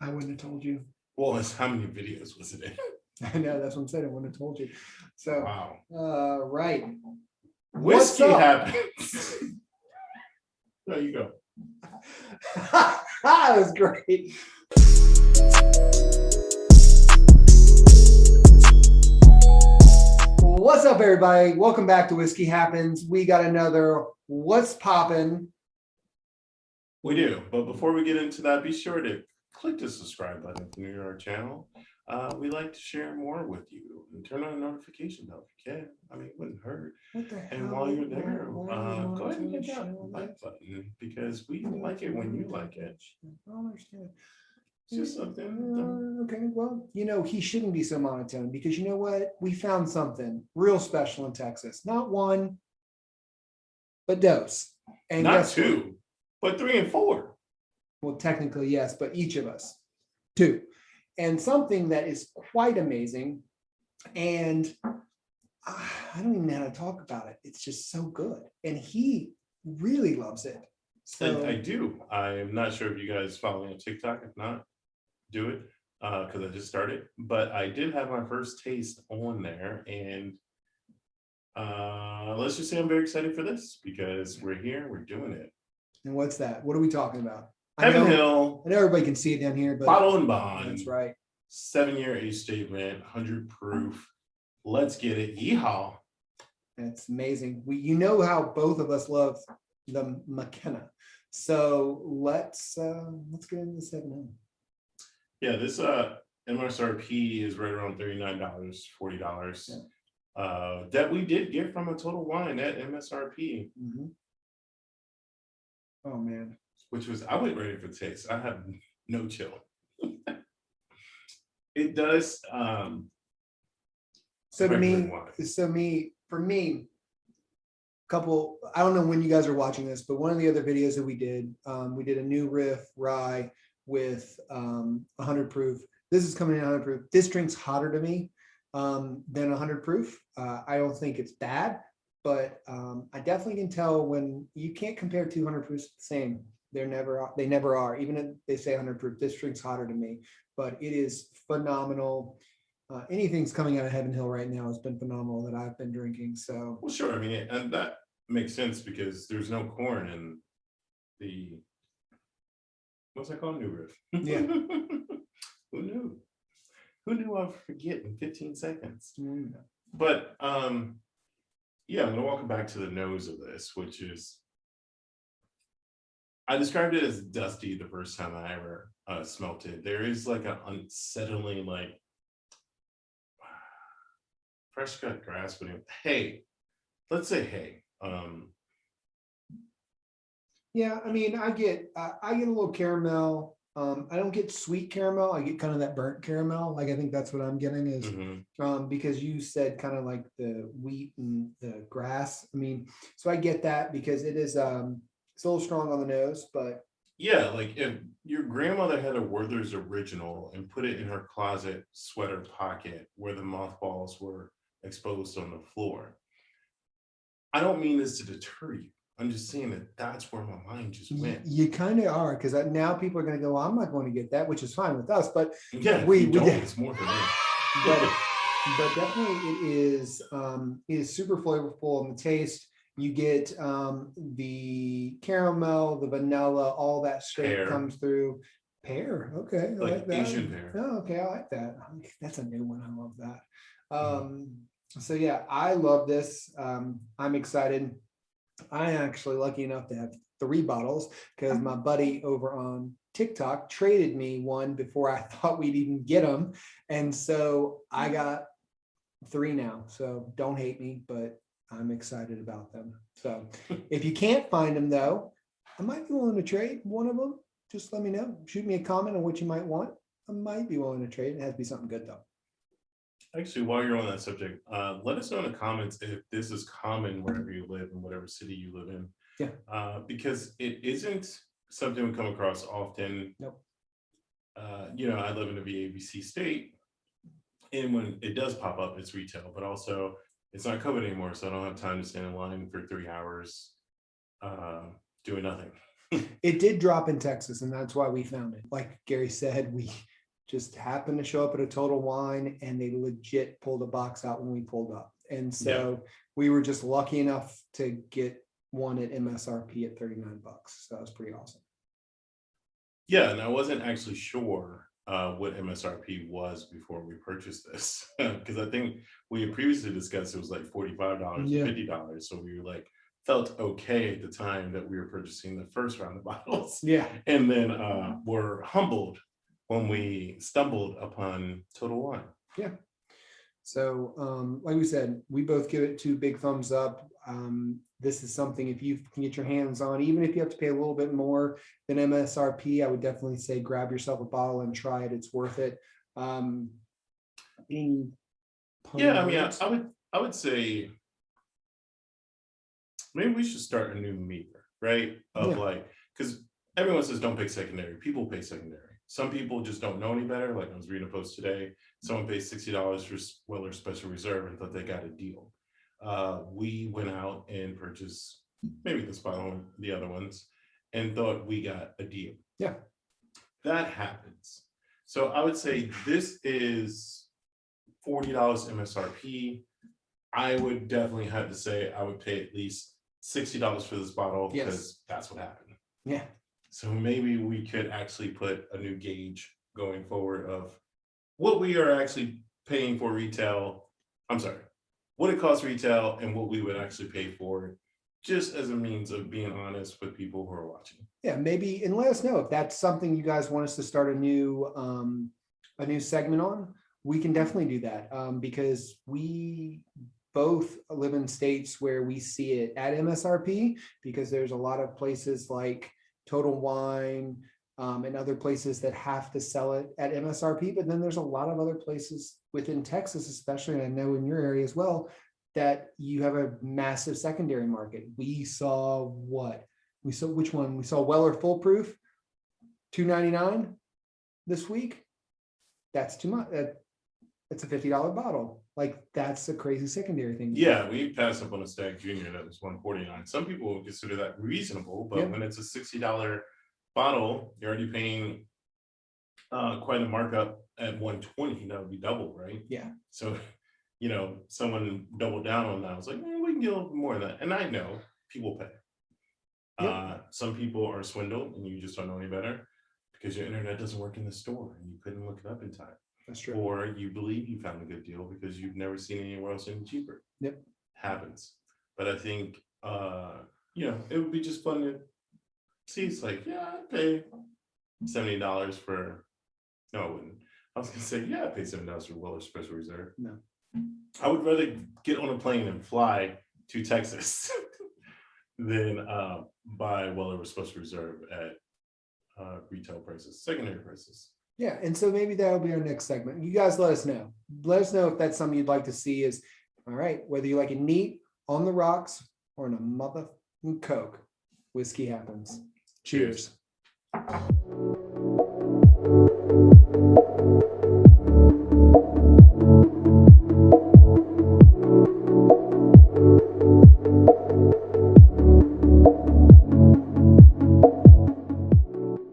I wouldn't have told you. Well, it's how many videos was it in? I know, that's what I'm saying. I wouldn't have told you. So, Wow. right. Whiskey What's up? happens. There you go. That was great. What's up, everybody? Welcome back to Whiskey Happens. We got another What's Poppin'. We do. But before we get into that, be sure to click the subscribe button if you're new to our channel. We like to share more with you and turn on the notification bell if you can. I mean, it wouldn't hurt. What the hell? And while you're there, Why go ahead and hit that show like button because we like it when you like it. I don't understand. It's just something. Okay, well, he shouldn't be so monotone because you know what? We found something real special in Texas. Not one, but dose. And Not guess what? two, but 3 and 4. Well, technically, yes, but each of us, 2. And something that is quite amazing. And I don't even know how to talk about it. It's just so good. And he really loves it. So I do. I'm not sure if you guys follow me on TikTok. If not, do it because I just started. But I did have my first taste on there. And let's just say I'm very excited for this because we're here. We're doing it. And what's that? What are we talking about? Heaven Hill. I know everybody can see it down here, but Bottle and bond. that's right. 7-year age statement, 100 proof. Let's get it. Yeehaw. That's amazing. You know how both of us love the McKenna. So let's get into the 7. Yeah, this MSRP is right around $39, $40. Yeah. That we did get from a Total Wine at MSRP. Mm-hmm. Oh man. Which was, I wasn't ready for the taste. I have no chill. It does. For me, couple, I don't know when you guys are watching this, but one of the other videos that we did a new riff rye with 100 proof. This is coming in 100 proof. This drink's hotter to me than 100 proof. I don't think it's bad, but I definitely can tell when you can't compare 200 proofs the same. They never are. Even if they say 100 proof, this drink's hotter to me, but it is phenomenal. Anything's coming out of Heaven Hill right now has been phenomenal that I've been drinking. So, well, sure. I mean, and that makes sense because there's no corn in the, what's that called? New riff. Yeah. Who knew? Who knew I'd forget in 15 seconds? Mm. But yeah, I'm gonna walk back to the nose of this, which is, I described it as dusty the first time I ever smelt it. There is like an unsettling, like fresh cut grass, but hay. Let's say hay. Yeah, I mean, I get a little caramel. I don't get sweet caramel. I get kind of that burnt caramel. Like I think that's what I'm getting is because you said kind of like the wheat and the grass. I mean, so I get that because it is it's a little strong on the nose, but yeah, like if your grandmother had a Werther's original and put it in her closet sweater pocket where the mothballs were exposed on the floor. I don't mean this to deter you. I'm just saying that that's where my mind just went. You kind of are, because now people are going to go, well, I'm not going to get that, which is fine with us, but yeah, we don't. It's more for me. But definitely it is super flavorful in the taste. You get the caramel, the vanilla, all that straight comes through. Pear, okay, I like that. Asian pear. Oh, okay, I like that. That's a new one. I love that. So yeah, I love this. I'm excited. I actually lucky enough to have 3 bottles because my buddy over on TikTok traded me one before I thought we'd even get them, and so I got 3 now. So don't hate me, but I'm excited about them. So if you can't find them though, I might be willing to trade one of them. Just let me know. Shoot me a comment on what you might want. I might be willing to trade. It has to be something good though. Actually, while you're on that subject, let us know in the comments if this is common wherever you live in whatever city you live in. Yeah. Because it isn't something we come across often. Nope. I live in a VABC state, and when it does pop up, it's retail, but also it's not COVID anymore, so I don't have time to stand in line for 3 hours doing nothing. It did drop in Texas, and that's why we found it. Like Gary said, we just happened to show up at a Total Wine, and they legit pulled a box out when we pulled up. And so we were just lucky enough to get one at MSRP at $39. So that was pretty awesome. Yeah, and I wasn't actually sure what MSRP was before we purchased this because I think we had previously discussed it was like $45 or $50. So we were like felt okay at the time that we were purchasing the first round of bottles. Yeah. And then were humbled when we stumbled upon Total Wine. Yeah. So like we said, we both give it 2 big thumbs up. This is something, if you can get your hands on, even if you have to pay a little bit more than MSRP, I would definitely say grab yourself a bottle and try it. It's worth it. Yeah, I mean, I would say maybe we should start a new meter, right? Of like, because everyone says don't pick secondary. People pay secondary. Some people just don't know any better. Like I was reading a post today, someone paid $60 for Weller Special Reserve and thought they got a deal. We went out and purchased maybe this bottle and the other ones and thought we got a deal. Yeah. That happens. So I would say this is $40 MSRP. I would definitely have to say I would pay at least $60 for this bottle because that's what happened. Yeah. So maybe we could actually put a new gauge going forward of what we are actually paying for retail. I'm sorry, what it costs retail and what we would actually pay for it, just as a means of being honest with people who are watching. Yeah, maybe, and let us know if that's something you guys want us to start a new segment on. We can definitely do that because we both live in states where we see it at MSRP, because there's a lot of places like Total Wine and other places that have to sell it at MSRP. But then there's a lot of other places within Texas, especially, and I know in your area as well, that you have a massive secondary market. We saw which one? We saw Weller Full Proof, $2.99 this week. That's too much. It's a $50 bottle. Like that's a crazy secondary thing. Yeah, we passed up on a Stag Junior that was $149. Some people would consider that reasonable, but when it's a $60 bottle, you're already paying quite a markup at $120. That would be double, right? Yeah. So, someone doubled down on that. I was like, we can get a little bit more of that. And I know people pay. Some people are swindled and you just don't know any better because your internet doesn't work in the store and you couldn't look it up in time. That's true. Or you believe you found a good deal because you've never seen anywhere else any cheaper. Yep. Happens. But I think, it would be just fun to see. It's like, I'd pay $70 for, no, I wouldn't. I was going to say, I'd pay $7 for Weller Special Reserve. No. I would rather get on a plane and fly to Texas than buy Weller Special Reserve at retail prices, secondary prices. Yeah, and so maybe that'll be our next segment. You guys let us know. Let us know if that's something you'd like to see. Is all right, whether you like it neat, on the rocks, or in a mother Coke. Whiskey happens. Cheers.